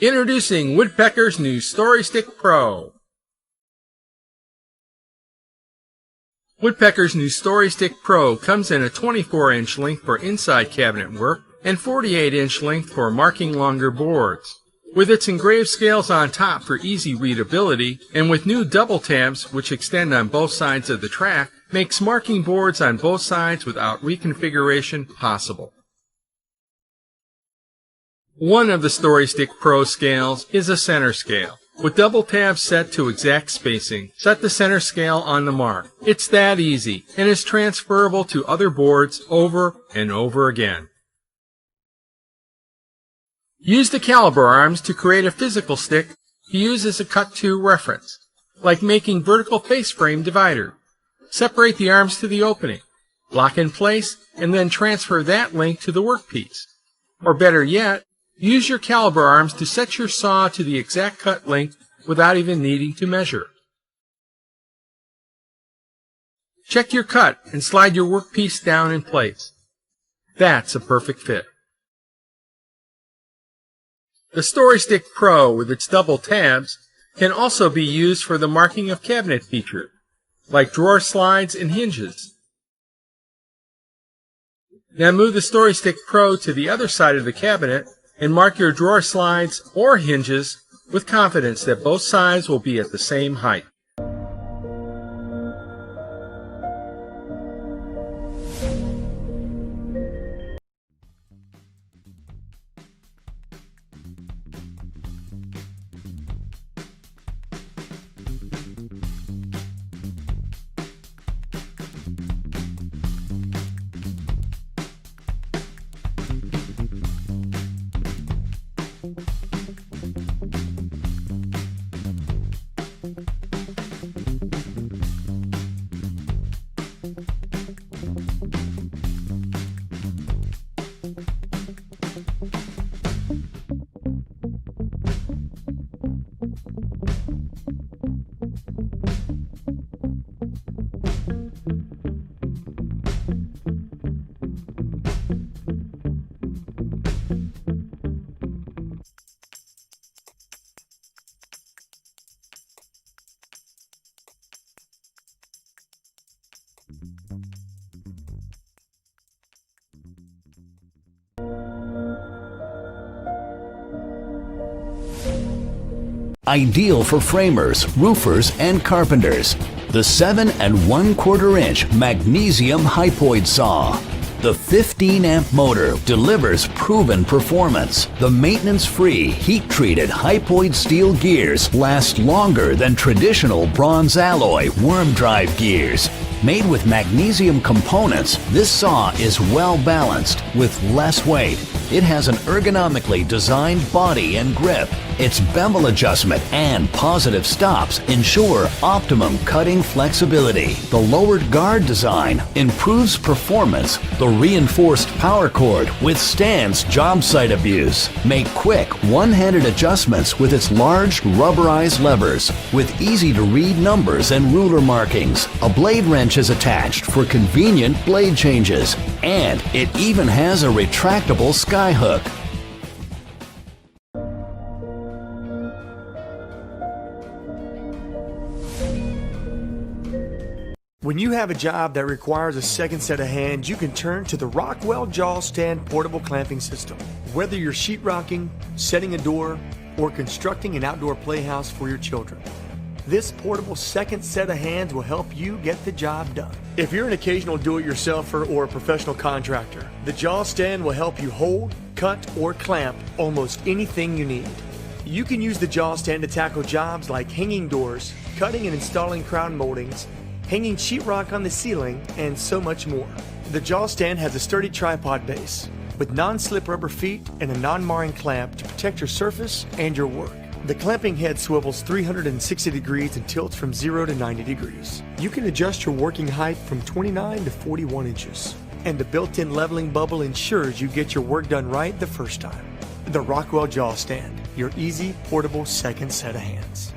Introducing Woodpecker's new Story Stick Pro. Woodpecker's new Story Stick Pro comes in a 24-inch length for inside cabinet work and 48-inch length for marking longer boards. With its engraved scales on top for easy readability, and with new double tabs which extend on both sides of the track, makes marking boards on both sides without reconfiguration possible. One of the Story Stick Pro scales is a center scale. With double tabs set to exact spacing, set the center scale on the mark. It's that easy, and is transferable to other boards over and over again. Use the caliber arms to create a physical stick to use as a cut-to reference, like making vertical face frame divider. Separate the arms to the opening, lock in place, and then transfer that length to the workpiece. Or better yet, use your caliber arms to set your saw to the exact cut length without even needing to measure. Check your cut and slide your workpiece down in place. That's a perfect fit. The Story Stick Pro with its double tabs can also be used for the marking of cabinet features, like drawer slides and hinges. Now move the Story Stick Pro to the other side of the cabinet and mark your drawer slides or hinges with confidence that both sides will be at the same height. Ideal for framers, roofers, and carpenters. The 7 1/4 inch magnesium hypoid saw. The 15-amp motor delivers proven performance. The maintenance-free, heat-treated hypoid steel gears last longer than traditional bronze alloy worm drive gears. Made with magnesium components, this saw is well balanced with less weight. It has an ergonomically designed body and grip. Its bevel adjustment and positive stops ensure optimum cutting flexibility. The lowered guard design improves performance. The reinforced power cord withstands job site abuse. Make quick, one-handed adjustments with its large rubberized levers. With easy-to-read numbers and ruler markings, a blade wrench is attached for convenient blade changes. And it even has a retractable sky hook. When you have a job that requires a second set of hands, you can turn to the Rockwell Jaw Stand Portable Clamping System. Whether you're sheetrocking, setting a door, or constructing an outdoor playhouse for your children, this portable second set of hands will help you get the job done. If you're an occasional do-it-yourselfer or a professional contractor, the Jaw Stand will help you hold, cut, or clamp almost anything you need. You can use the Jaw Stand to tackle jobs like hanging doors, cutting and installing crown moldings, hanging sheetrock on the ceiling, and so much more. The Jaw Stand has a sturdy tripod base with non-slip rubber feet and a non-marring clamp to protect your surface and your work. The clamping head swivels 360 degrees and tilts from 0 to 90 degrees. You can adjust your working height from 29 to 41 inches. And the built-in leveling bubble ensures you get your work done right the first time. The Rockwell Jaw Stand, your easy, portable second set of hands.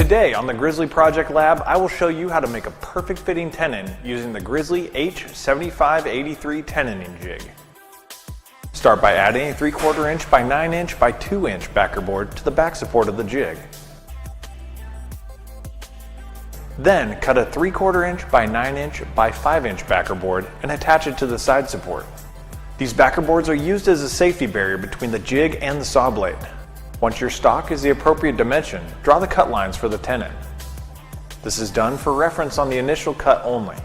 Today on the Grizzly Project Lab, I will show you how to make a perfect fitting tenon using the Grizzly H7583 tenoning jig. Start by adding a 3/4 inch by 9 inch by 2 inch backer board to the back support of the jig. Then cut a 3/4 inch by 9 inch by 5 inch backer board and attach it to the side support. These backer boards are used as a safety barrier between the jig and the saw blade. Once your stock is the appropriate dimension, draw the cut lines for the tenon. This is done for reference on the initial cut only.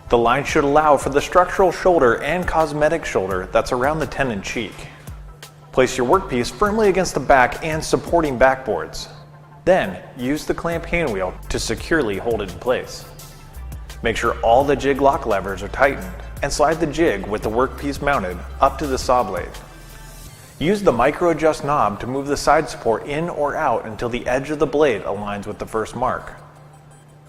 The line should allow for the structural shoulder and cosmetic shoulder that's around the tenon cheek. Place your workpiece firmly against the back and supporting backboards. Then, use the clamp hand wheel to securely hold it in place. Make sure all the jig lock levers are tightened and slide the jig with the workpiece mounted up to the saw blade. Use the micro adjust knob to move the side support in or out until the edge of the blade aligns with the first mark.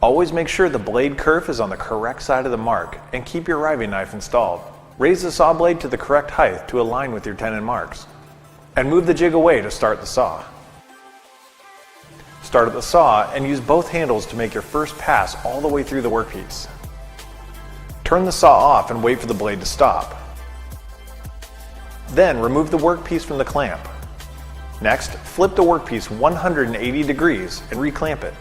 Always make sure the blade kerf is on the correct side of the mark and keep your riving knife installed. Raise the saw blade to the correct height to align with your tenon marks. And move the jig away to start the saw. Start at the saw and use both handles to make your first pass all the way through the workpiece. Turn the saw off and wait for the blade to stop. Then remove the workpiece from the clamp. Next, flip the workpiece 180 degrees and reclamp it.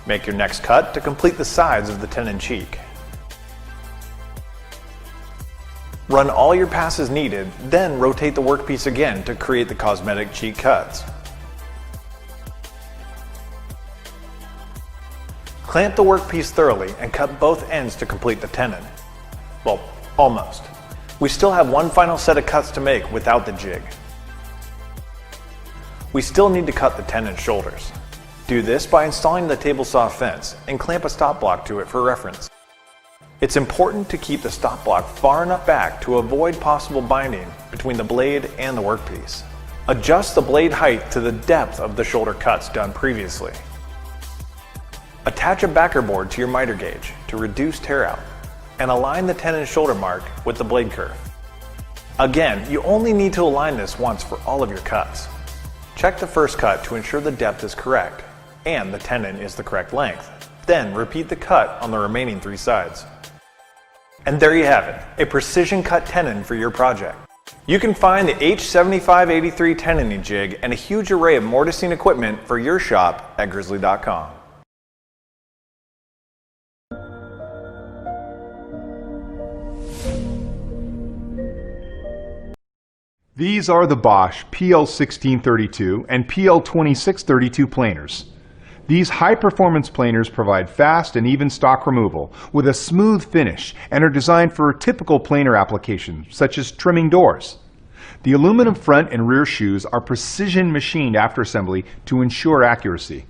Make your next cut to complete the sides of the tenon cheek. Run all your passes needed, then rotate the workpiece again to create the cosmetic cheek cuts. Clamp the workpiece thoroughly and cut both ends to complete the tenon. Well, almost. We still have one final set of cuts to make without the jig. We still need to cut the tenon shoulders. Do this by installing the table saw fence and clamp a stop block to it for reference. It's important to keep the stop block far enough back to avoid possible binding between the blade and the workpiece. Adjust the blade height to the depth of the shoulder cuts done previously. Attach a backer board to your miter gauge to reduce tear out, and align the tenon shoulder mark with the blade kerf. Again, you only need to align this once for all of your cuts. Check the first cut to ensure the depth is correct and the tenon is the correct length. Then repeat the cut on the remaining 3 sides. And there you have it, a precision cut tenon for your project. You can find the H7583 tenoning jig and a huge array of mortising equipment for your shop at grizzly.com. These are the Bosch PL1632 and PL2632 planers. These high-performance planers provide fast and even stock removal with a smooth finish and are designed for typical planer applications such as trimming doors. The aluminum front and rear shoes are precision machined after assembly to ensure accuracy.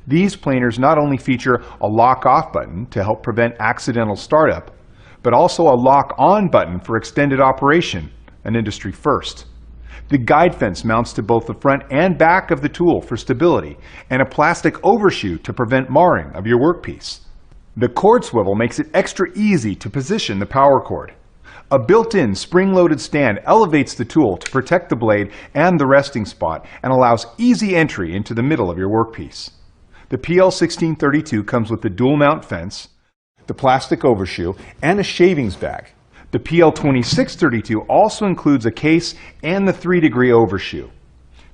These planers not only feature a lock-off button to help prevent accidental startup, but also a lock-on button for extended operation, an industry first. The guide fence mounts to both the front and back of the tool for stability, and a plastic overshoe to prevent marring of your workpiece. The cord swivel makes it extra easy to position the power cord. A built-in spring-loaded stand elevates the tool to protect the blade and the resting spot and allows easy entry into the middle of your workpiece. The PL1632 comes with the dual mount fence, the plastic overshoe, and a shavings bag. The PL2632 also includes a case and the 3-degree overshoe.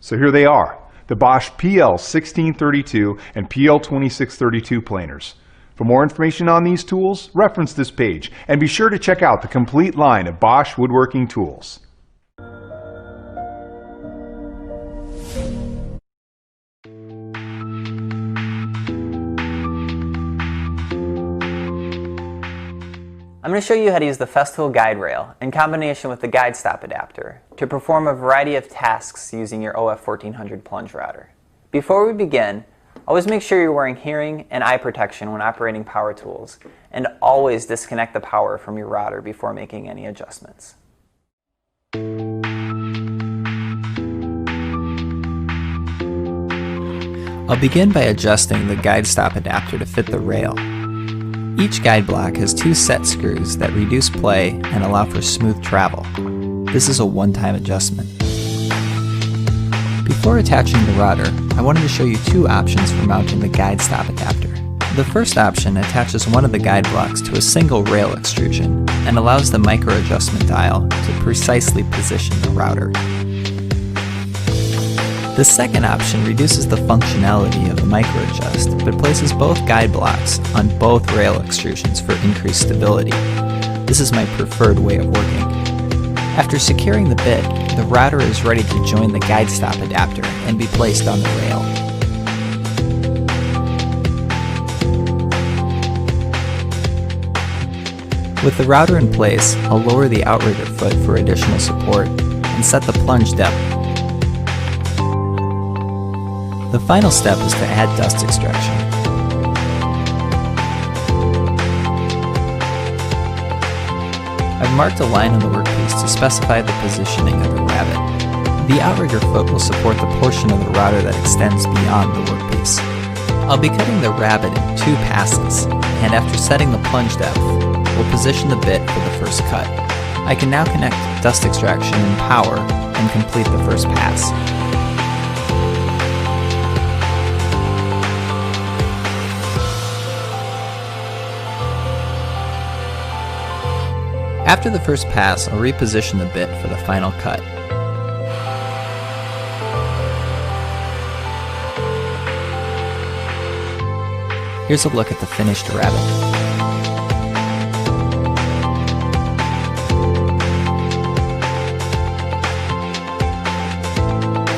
So here they are, the Bosch PL1632 and PL2632 planers. For more information on these tools, reference this page and be sure to check out the complete line of Bosch woodworking tools. I'm going to show you how to use the Festival guide rail in combination with the guide stop adapter to perform a variety of tasks using your OF1400 plunge router. Before we begin, always make sure you're wearing hearing and eye protection when operating power tools, and always disconnect the power from your router before making any adjustments. I'll begin by adjusting the guide stop adapter to fit the rail. Each guide block has 2 set screws that reduce play and allow for smooth travel. This is a one-time adjustment. Before attaching the router, I wanted to show you 2 options for mounting the guide stop adapter. The first option attaches one of the guide blocks to a single rail extrusion and allows the micro adjustment dial to precisely position the router. The second option reduces the functionality of the micro adjust, but places both guide blocks on both rail extrusions for increased stability. This is my preferred way of working. After securing the bit, the router is ready to join the guide stop adapter and be placed on the rail. With the router in place, I'll lower the outrigger foot for additional support and set the plunge depth. The final step is to add dust extraction. I've marked a line on the workpiece to specify the positioning of the rabbet. The outrigger foot will support the portion of the router that extends beyond the workpiece. I'll be cutting the rabbet in 2 passes, and after setting the plunge depth, we'll position the bit for the first cut. I can now connect dust extraction and power and complete the first pass. After the first pass, I'll reposition the bit for the final cut. Here's a look at the finished rabbet.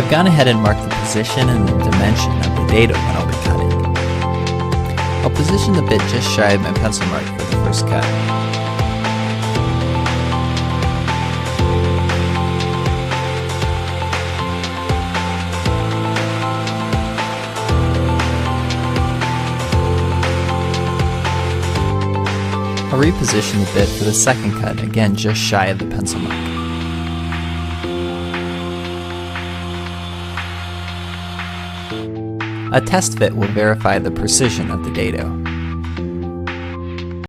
I've gone ahead and marked the position and the dimension of the dado that I'll be cutting. I'll position the bit just shy of my pencil mark for the first cut. I'll reposition the bit for the second cut, again just shy of the pencil mark. A test fit will verify the precision of the dado.